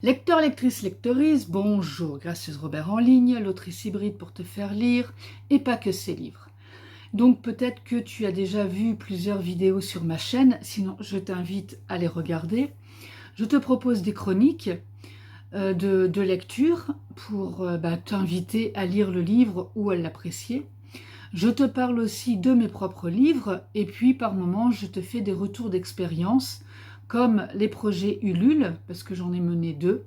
Lecteur, lectrice, lectrice, bonjour, gracieuse Robert en ligne, l'autrice hybride pour te faire lire, et pas que ses livres. Donc peut-être que tu as déjà vu plusieurs vidéos sur ma chaîne, sinon je t'invite à les regarder. Je te propose des chroniques de lecture pour t'inviter à lire le livre ou à l'apprécier. Je te parle aussi de mes propres livres et puis par moments je te fais des retours d'expérience comme les projets Ulule, parce que j'en ai mené deux.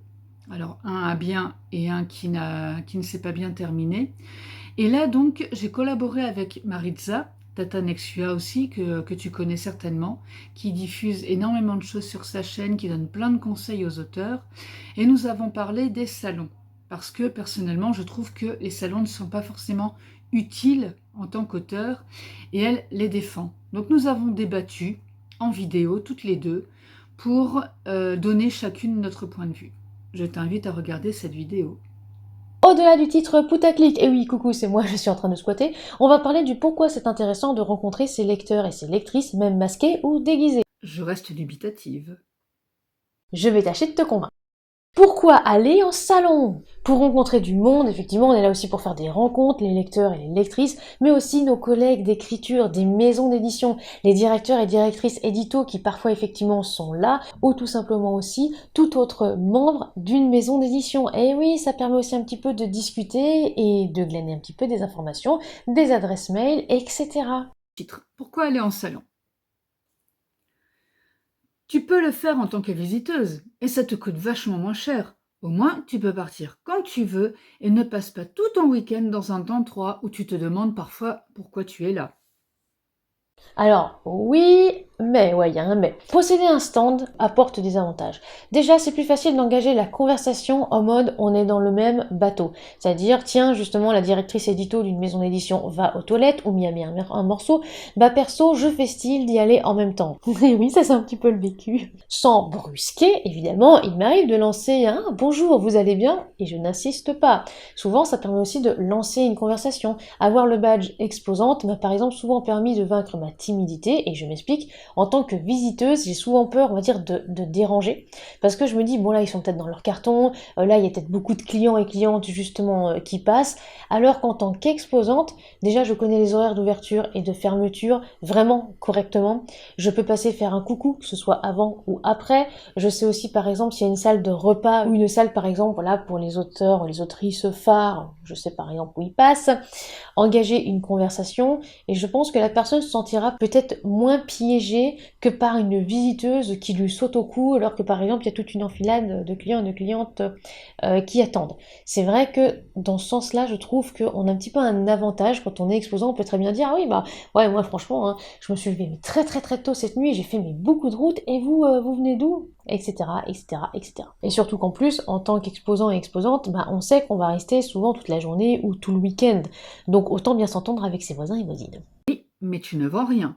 Alors un à bien et un qui ne s'est pas bien terminé. Et là donc j'ai collaboré avec Maritza, Tata Nexua aussi, que tu connais certainement, qui diffuse énormément de choses sur sa chaîne, qui donne plein de conseils aux auteurs. Et nous avons parlé des salons, parce que personnellement je trouve que les salons ne sont pas forcément utiles en tant qu'auteur, et elle les défend. Donc nous avons débattu en vidéo, toutes les deux, pour donner chacune notre point de vue. Je t'invite à regarder cette vidéo. Au-delà du titre putaclic, et oui, coucou, c'est moi, je suis en train de squatter, on va parler du pourquoi c'est intéressant de rencontrer ses lecteurs et ses lectrices, même masqués ou déguisés. Je reste dubitative. Je vais tâcher de te convaincre. Pourquoi aller en salon? Pour rencontrer du monde, effectivement, on est là aussi pour faire des rencontres, les lecteurs et les lectrices, mais aussi nos collègues d'écriture, des maisons d'édition, les directeurs et directrices édito qui parfois effectivement sont là, ou tout simplement aussi tout autre membre d'une maison d'édition. Et oui, ça permet aussi un petit peu de discuter et de glaner un petit peu des informations, des adresses mail, etc. Titre. Pourquoi aller en salon? Tu peux le faire en tant que visiteuse, et ça te coûte vachement moins cher. Au moins, tu peux partir quand tu veux et ne passe pas tout ton week-end dans un endroit où tu te demandes parfois pourquoi tu es là. Alors, oui, mais, ouais, il y a un mais. Posséder un stand apporte des avantages. Déjà, c'est plus facile d'engager la conversation en mode on est dans le même bateau. C'est-à-dire, tiens, justement, la directrice édito d'une maison d'édition va aux toilettes ou m'y a mis un morceau. Bah, perso, je fais style d'y aller en même temps. Et oui, ça c'est un petit peu le vécu. Sans brusquer, évidemment, il m'arrive de lancer un bonjour, vous allez bien? Et je n'insiste pas. Souvent, ça permet aussi de lancer une conversation. Avoir le badge exposante m'a par exemple souvent permis de vaincre ma timidité, et je m'explique, en tant que visiteuse, j'ai souvent peur, on va dire, de déranger, parce que je me dis, bon là, ils sont peut-être dans leur carton, là, il y a peut-être beaucoup de clients et clientes, justement, qui passent, alors qu'en tant qu'exposante, déjà, je connais les horaires d'ouverture et de fermeture vraiment correctement, je peux passer faire un coucou, que ce soit avant ou après, je sais aussi, par exemple, s'il y a une salle de repas, ou une salle, par exemple, voilà, pour les auteurs, les autrices phares, je sais par exemple où ils passent, engager une conversation, et je pense que la personne se sentira peut-être moins piégée que par une visiteuse qui lui saute au cou, alors que par exemple il y a toute une enfilade de clients et de clientes qui attendent. C'est vrai que dans ce sens-là, je trouve qu'on a un petit peu un avantage quand on est exposant, on peut très bien dire ah oui bah ouais moi franchement hein, je me suis levée très très très tôt cette nuit, j'ai fait beaucoup de routes et vous vous venez d'où? Etc, etc, etc. Et surtout qu'en plus, en tant qu'exposant et exposante, bah, on sait qu'on va rester souvent toute la journée ou tout le week-end. Donc autant bien s'entendre avec ses voisins et voisines. Oui, mais tu ne vends rien.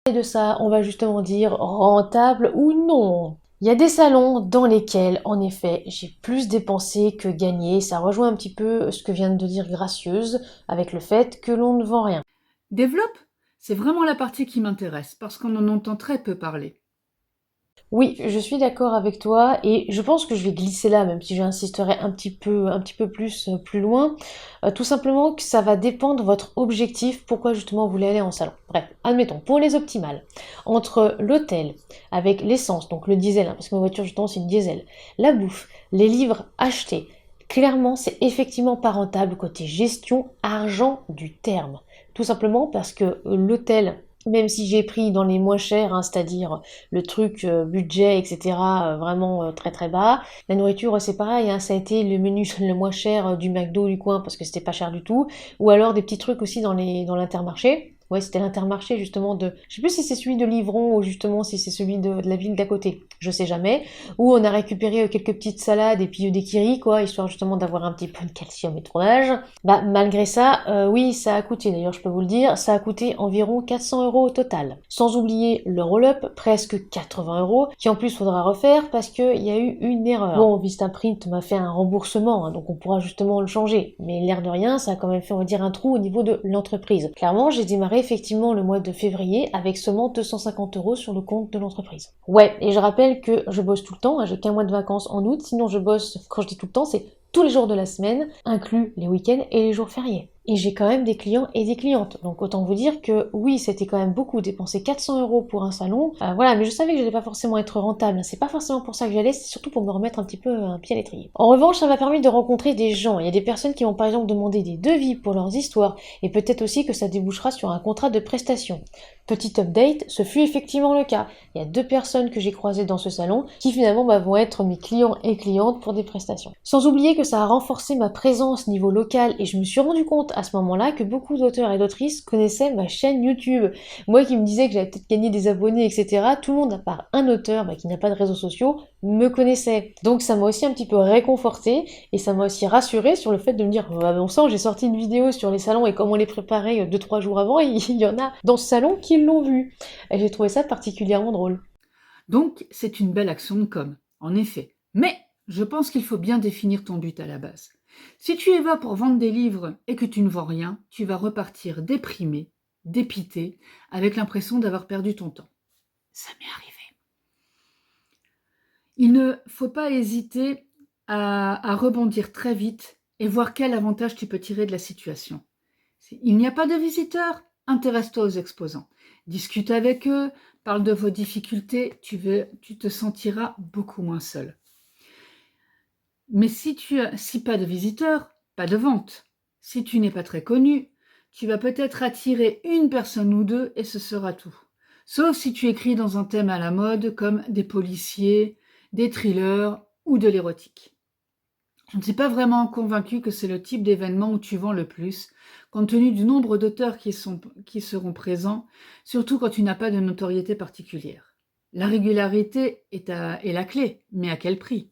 Et de ça, on va justement dire rentable ou non. Il y a des salons dans lesquels, en effet, j'ai plus dépensé que gagné. Ça rejoint un petit peu ce que vient de dire Gracieuse avec le fait que l'on ne vend rien. Développe, c'est vraiment la partie qui m'intéresse, parce qu'on en entend très peu parler. Oui, je suis d'accord avec toi et je pense que je vais glisser là, même si j'insisterai un petit peu plus loin. Tout simplement que ça va dépendre de votre objectif, pourquoi justement vous voulez aller en salon. Bref, admettons, pour les optimales, entre l'hôtel, avec l'essence, donc le diesel, hein, parce que ma voiture justement c'est une diesel, la bouffe, les livres achetés, clairement c'est effectivement pas rentable côté gestion, argent du terme. Tout simplement parce que l'hôtel, même si j'ai pris dans les moins chers, hein, c'est-à-dire le truc budget, etc., vraiment très très bas. La nourriture, c'est pareil, hein, ça a été le menu le moins cher du McDo du coin parce que c'était pas cher du tout. Ou alors des petits trucs aussi dans l'Intermarché. Ouais, c'était l'Intermarché justement de... Je sais plus si c'est celui de Livron ou justement si c'est celui de la ville d'à côté. Je sais jamais. Où on a récupéré quelques petites salades et puis des kiris, quoi, histoire justement d'avoir un petit peu de calcium et de fromage. Bah, malgré ça, oui, ça a coûté, d'ailleurs je peux vous le dire, ça a coûté environ 400 € au total. Sans oublier le roll-up, presque 80 €, qui en plus faudra refaire parce qu'il y a eu une erreur. Bon, Vistaprint m'a fait un remboursement, hein, donc on pourra justement le changer. Mais l'air de rien, ça a quand même fait, on va dire, un trou au niveau de l'entreprise. Clairement, j'ai démarré démarrer effectivement le mois de février avec seulement 250 € sur le compte de l'entreprise. Ouais, et je rappelle que je bosse tout le temps, hein, j'ai qu'un mois de vacances en août, sinon je bosse, quand je dis tout le temps, c'est tous les jours de la semaine, inclus les week-ends et les jours fériés. Et j'ai quand même des clients et des clientes. Donc autant vous dire que oui, c'était quand même beaucoup, dépenser 400 € pour un salon. Voilà, mais je savais que j'allais pas forcément être rentable. C'est pas forcément pour ça que j'allais, c'est surtout pour me remettre un petit peu un pied à l'étrier. En revanche, ça m'a permis de rencontrer des gens. Il y a des personnes qui vont par exemple demander des devis pour leurs histoires. Et peut-être aussi que ça débouchera sur un contrat de prestation. Petit update, ce fut effectivement le cas. Il y a 2 personnes que j'ai croisées dans ce salon qui finalement vont être mes clients et clientes pour des prestations. Sans oublier que ça a renforcé ma présence niveau local et je me suis rendu compte à ce moment-là que beaucoup d'auteurs et d'autrices connaissaient ma chaîne YouTube. Moi qui me disais que j'allais peut-être gagner des abonnés, etc., tout le monde, à part un auteur qui n'a pas de réseaux sociaux, me connaissait. Donc ça m'a aussi un petit peu réconfortée et ça m'a aussi rassurée sur le fait de me dire bon sang, j'ai sorti une vidéo sur les salons et comment les préparer 2-3 jours avant, et il y en a dans ce salon qui l'ont vu. Et j'ai trouvé ça particulièrement drôle. Donc, c'est une belle action de com, en effet. Mais je pense qu'il faut bien définir ton but à la base. Si tu y vas pour vendre des livres et que tu ne vends rien, tu vas repartir déprimé, dépité, avec l'impression d'avoir perdu ton temps. Ça m'est arrivé. Il ne faut pas hésiter à rebondir très vite et voir quel avantage tu peux tirer de la situation. Il n'y a pas de visiteurs, intéresse-toi aux exposants. Discute avec eux, parle de vos difficultés, tu te sentiras beaucoup moins seul. Mais si pas de visiteurs, pas de vente. Si tu n'es pas très connu, tu vas peut-être attirer une personne ou deux et ce sera tout. Sauf si tu écris dans un thème à la mode comme des policiers, des thrillers ou de l'érotique. Je ne suis pas vraiment convaincue que c'est le type d'événement où tu vends le plus, compte tenu du nombre d'auteurs qui seront présents, surtout quand tu n'as pas de notoriété particulière. La régularité est la clé, mais à quel prix ?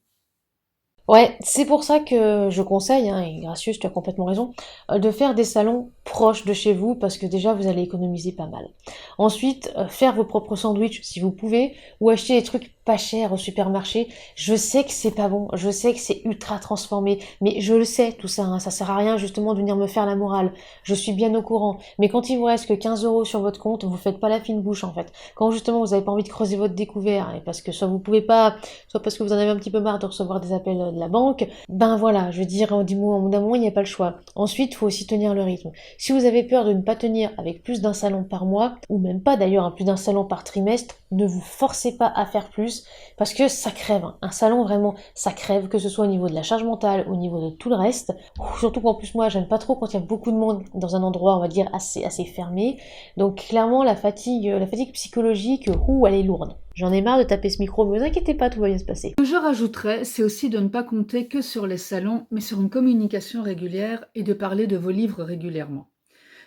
Ouais, c'est pour ça que je conseille, et Gracieux, tu as complètement raison, de faire des salons proches de chez vous, parce que déjà vous allez économiser pas mal. Ensuite, faire vos propres sandwichs si vous pouvez, ou acheter des trucs pas chers au supermarché. Je sais que c'est pas bon, je sais que c'est ultra transformé, mais je le sais tout ça, ça sert à rien justement de venir me faire la morale. Je suis bien au courant, mais quand il vous reste que 15 € sur votre compte, vous faites pas la fine bouche en fait. Quand justement vous avez pas envie de creuser votre découvert, et parce que soit vous pouvez pas, soit parce que vous en avez un petit peu marre de recevoir des appels de la banque, ben voilà, je veux dire, au bout d'un moment, il n'y a pas le choix. Ensuite, il faut aussi tenir le rythme. Si vous avez peur de ne pas tenir avec plus d'un salon par mois, ou même pas d'ailleurs, plus d'un salon par trimestre, ne vous forcez pas à faire plus, parce que ça crève. Un salon, vraiment, ça crève, que ce soit au niveau de la charge mentale, au niveau de tout le reste. Surtout qu'en plus, moi, j'aime pas trop quand il y a beaucoup de monde dans un endroit, on va dire, assez fermé. Donc clairement, la fatigue psychologique, elle est lourde. J'en ai marre de taper ce micro, mais ne vous inquiétez pas, tout va bien se passer. Ce que je rajouterais, c'est aussi de ne pas compter que sur les salons, mais sur une communication régulière et de parler de vos livres régulièrement,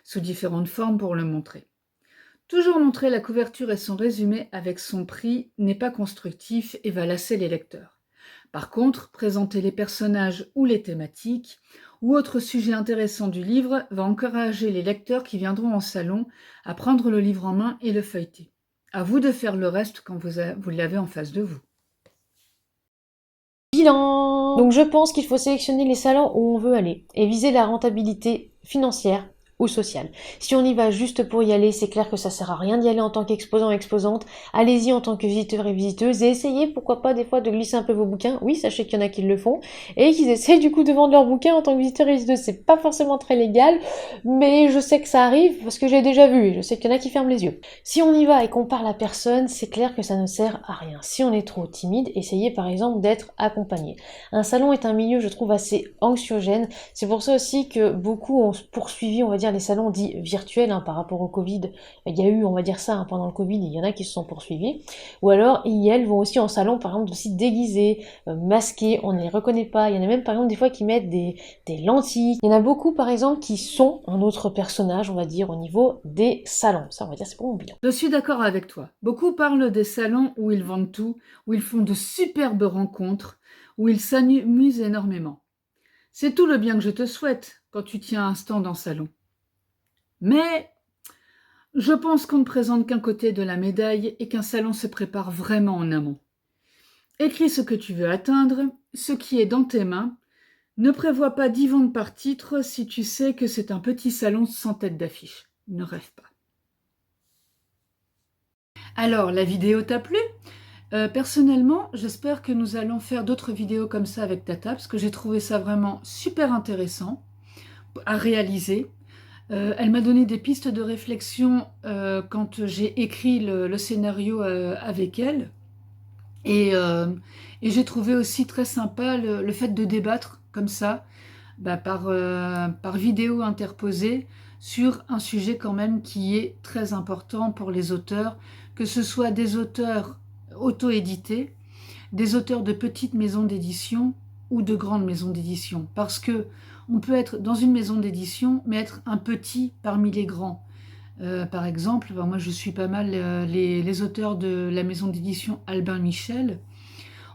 sous différentes formes pour le montrer. Toujours montrer la couverture et son résumé avec son prix n'est pas constructif et va lasser les lecteurs. Par contre, présenter les personnages ou les thématiques ou autres sujets intéressants du livre va encourager les lecteurs qui viendront en salon à prendre le livre en main et le feuilleter. À vous de faire le reste quand vous l'avez en face de vous. Bilan. Donc je pense qu'il faut sélectionner les salons où on veut aller et viser la rentabilité financière ou sociale. Si on y va juste pour y aller, c'est clair que ça sert à rien d'y aller en tant qu'exposant, exposante. Allez-y en tant que visiteur et visiteuse et essayez, pourquoi pas, des fois de glisser un peu vos bouquins. Oui, sachez qu'il y en a qui le font et qu'ils essayent du coup de vendre leurs bouquins en tant que visiteur et visiteuse. C'est pas forcément très légal, mais je sais que ça arrive parce que j'ai déjà vu et je sais qu'il y en a qui ferment les yeux. Si on y va et qu'on parle à personne, c'est clair que ça ne sert à rien. Si on est trop timide, essayez par exemple d'être accompagné. Un salon est un milieu, je trouve, assez anxiogène. C'est pour ça aussi que beaucoup ont poursuivi, on va dire, les salons dits virtuels par rapport au Covid. Il y a eu, on va dire ça, pendant le Covid, il y en a qui se sont poursuivis. Ou alors, ils vont aussi en salon, par exemple, aussi déguisés, masqués, on ne les reconnaît pas. Il y en a même, par exemple, des fois qui mettent des lentilles. Il y en a beaucoup, par exemple, qui sont un autre personnage, on va dire, au niveau des salons. Ça, on va dire, c'est pour mon bilan. Je suis d'accord avec toi. Beaucoup parlent des salons où ils vendent tout, où ils font de superbes rencontres, où ils s'amusent énormément. C'est tout le bien que je te souhaite quand tu tiens un stand en salon. Mais je pense qu'on ne présente qu'un côté de la médaille et qu'un salon se prépare vraiment en amont. Écris ce que tu veux atteindre, ce qui est dans tes mains. Ne prévois pas d'y vendre par titre si tu sais que c'est un petit salon sans tête d'affiche. Ne rêve pas. Alors, la vidéo t'a plu? Personnellement, j'espère que nous allons faire d'autres vidéos comme ça avec Tata, parce que j'ai trouvé ça vraiment super intéressant à réaliser. Elle m'a donné des pistes de réflexion quand j'ai écrit le scénario avec elle. Et j'ai trouvé aussi très sympa le fait de débattre comme ça, par vidéo interposée, sur un sujet quand même qui est très important pour les auteurs, que ce soit des auteurs auto-édités, des auteurs de petites maisons d'édition ou de grandes maisons d'édition. Parce que on peut être dans une maison d'édition, mais être un petit parmi les grands. Par exemple, moi je suis pas mal les auteurs de la maison d'édition Albin Michel.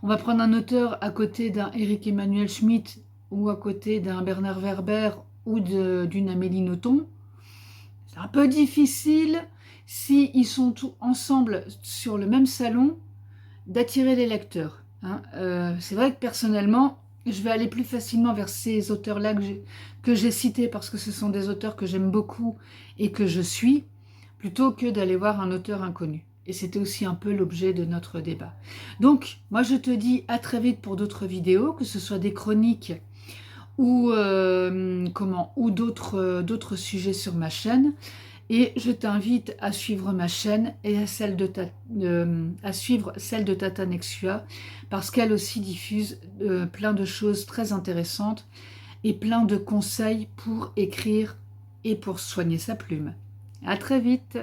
On va prendre un auteur à côté d'un Éric Emmanuel Schmitt ou à côté d'un Bernard Werber ou d'une Amélie Nothomb. C'est un peu difficile, si ils sont tous ensemble sur le même salon, d'attirer les lecteurs. Hein. C'est vrai que personnellement, je vais aller plus facilement vers ces auteurs-là que j'ai cités parce que ce sont des auteurs que j'aime beaucoup et que je suis, plutôt que d'aller voir un auteur inconnu. Et c'était aussi un peu l'objet de notre débat. Donc, moi je te dis à très vite pour d'autres vidéos, que ce soit des chroniques ou, ou d'autres sujets sur ma chaîne. Et je t'invite à suivre ma chaîne et à suivre celle de Tata Nexua, parce qu'elle aussi diffuse plein de choses très intéressantes et plein de conseils pour écrire et pour soigner sa plume. À très vite!